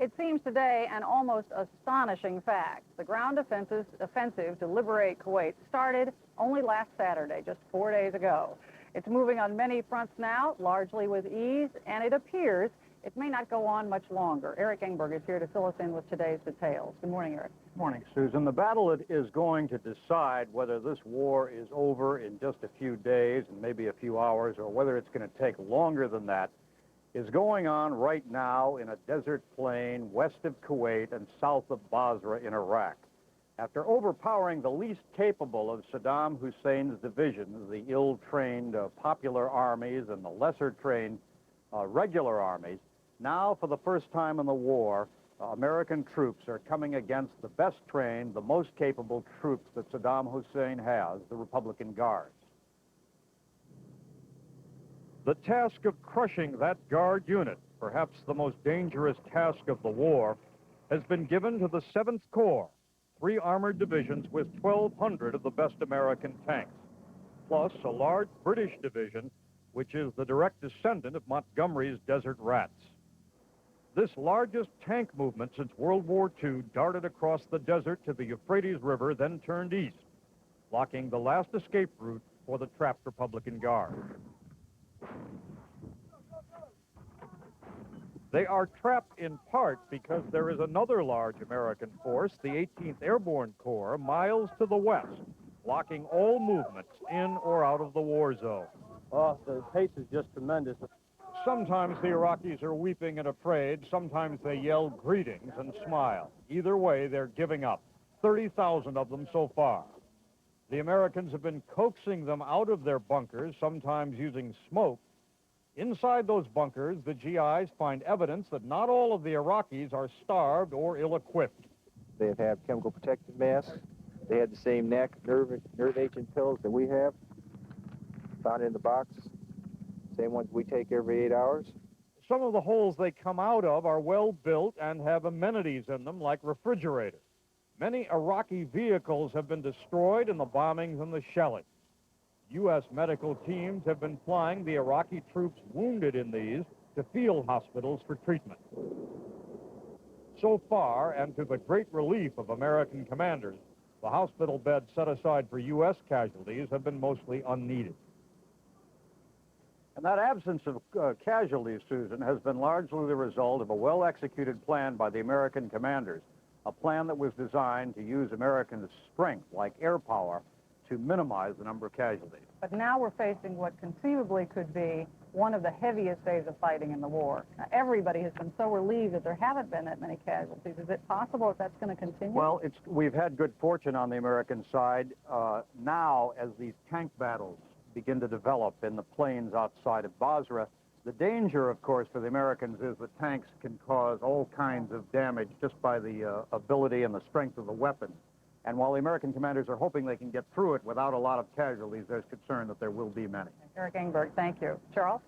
It seems today an almost astonishing fact. The ground offensive to liberate Kuwait started only last Saturday, just 4 days ago. It's moving on many fronts now, largely with ease, and it appears it may not go on much longer. Eric Engberg is here to fill us in with today's details. Good morning, Eric. Good morning, Susan. The battle is going to decide whether this war is over in just a few days and maybe a few hours, or whether it's going to take longer than that, is going on right now in a desert plain west of Kuwait and south of Basra in Iraq. After overpowering the least capable of Saddam Hussein's divisions, the ill-trained popular armies and the lesser-trained regular armies, now for the first time in the war, American troops are coming against the best-trained, the most capable troops that Saddam Hussein has, the Republican Guards. The task of crushing that Guard unit, perhaps the most dangerous task of the war, has been given to the 7th Corps, 3 armored divisions with 1,200 of the best American tanks, plus a large British division, which is the direct descendant of Montgomery's Desert Rats. This largest tank movement since World War II darted across the desert to the Euphrates River, then turned east, blocking the last escape route for the trapped Republican Guard. They are trapped in part because there is another large American force, the 18th Airborne Corps, miles to the west, blocking all movements in or out of the war zone. Oh, the pace is just tremendous. Sometimes the Iraqis are weeping and afraid. Sometimes they yell greetings and smile. Either way, they're giving up. 30,000 of them so far. The Americans have been coaxing them out of their bunkers, sometimes using smoke. Inside those bunkers, the GIs find evidence that not all of the Iraqis are starved or ill-equipped. They have chemical protective masks. They had the same nerve agent pills that we have, found in the box. Same ones we take every 8 hours. Some of the holes they come out of are well built and have amenities in them like refrigerators. Many Iraqi vehicles have been destroyed in the bombings and the shelling. U.S. medical teams have been flying the Iraqi troops wounded in these to field hospitals for treatment. So far, and to the great relief of American commanders, the hospital beds set aside for U.S. casualties have been mostly unneeded. And that absence of casualties, Susan, has been largely the result of a well-executed plan by the American commanders, a plan that was designed to use American strength, like air power, to minimize the number of casualties. But now we're facing what conceivably could be one of the heaviest days of fighting in the war. Now, everybody has been so relieved that there haven't been that many casualties. Is it possible that that's going to continue? Well, we've had good fortune on the American side. Now, as these tank battles begin to develop in the plains outside of Basra, the danger, of course, for the Americans is that tanks can cause all kinds of damage just by the ability and the strength of the weapons. And while the American commanders are hoping they can get through it without a lot of casualties, there's concern that there will be many. Eric Engberg, thank you. Charles?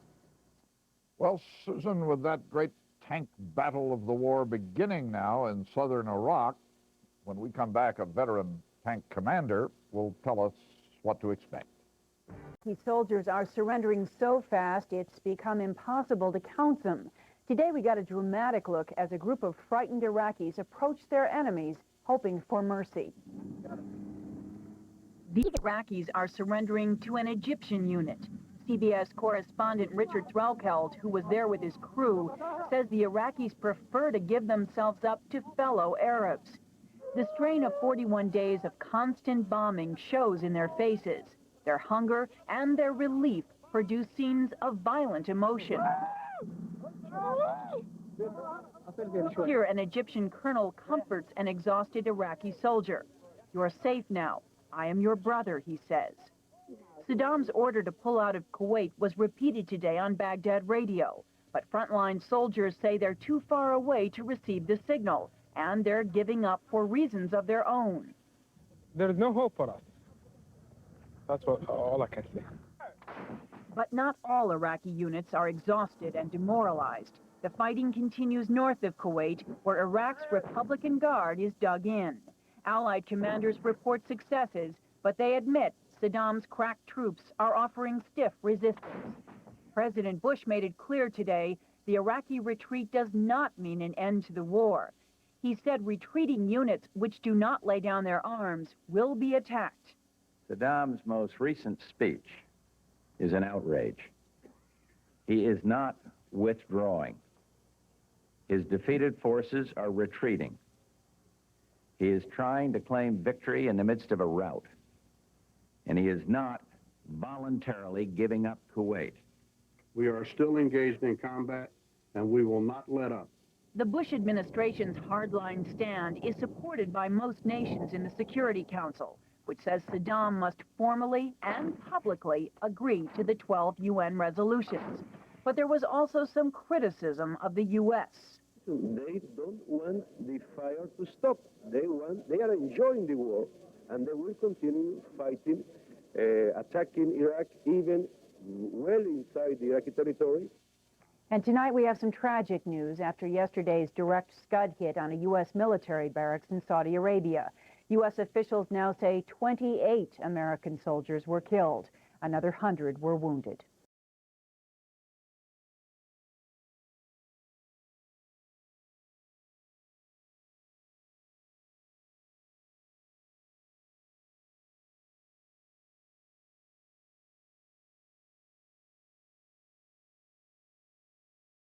Well, Susan, with that great tank battle of the war beginning now in southern Iraq, when we come back, a veteran tank commander will tell us what to expect. Soldiers are surrendering so fast, it's become impossible to count them. Today, we got a dramatic look as a group of frightened Iraqis approach their enemies, hoping for mercy. These Iraqis are surrendering to an Egyptian unit. CBS correspondent Richard Threlkeld, who was there with his crew, says the Iraqis prefer to give themselves up to fellow Arabs. The strain of 41 days of constant bombing shows in their faces. Their hunger and their relief produce scenes of violent emotion. Here, an Egyptian colonel comforts an exhausted Iraqi soldier. "You're safe now. I am your brother," he says. Saddam's order to pull out of Kuwait was repeated today on Baghdad radio, but frontline soldiers say they're too far away to receive the signal, and they're giving up for reasons of their own. There's no hope for us. That's all I can say. But not all Iraqi units are exhausted and demoralized. The fighting continues north of Kuwait, where Iraq's Republican Guard is dug in. Allied commanders report successes, but they admit Saddam's crack troops are offering stiff resistance. President Bush made it clear today the Iraqi retreat does not mean an end to the war. He said retreating units which do not lay down their arms will be attacked. Saddam's most recent speech is an outrage. He is not withdrawing. His defeated forces are retreating. He is trying to claim victory in the midst of a rout. And he is not voluntarily giving up Kuwait. We are still engaged in combat, and we will not let up. The Bush administration's hardline stand is supported by most nations in the Security Council, which says Saddam must formally and publicly agree to the 12 UN resolutions. But there was also some criticism of the U.S. They don't want the fire to stop. They are enjoying the war, and they will continue fighting, attacking Iraq, even well inside the Iraqi territory. And tonight we have some tragic news after yesterday's direct Scud hit on a U.S. military barracks in Saudi Arabia. U.S. officials now say 28 American soldiers were killed. Another 100 were wounded.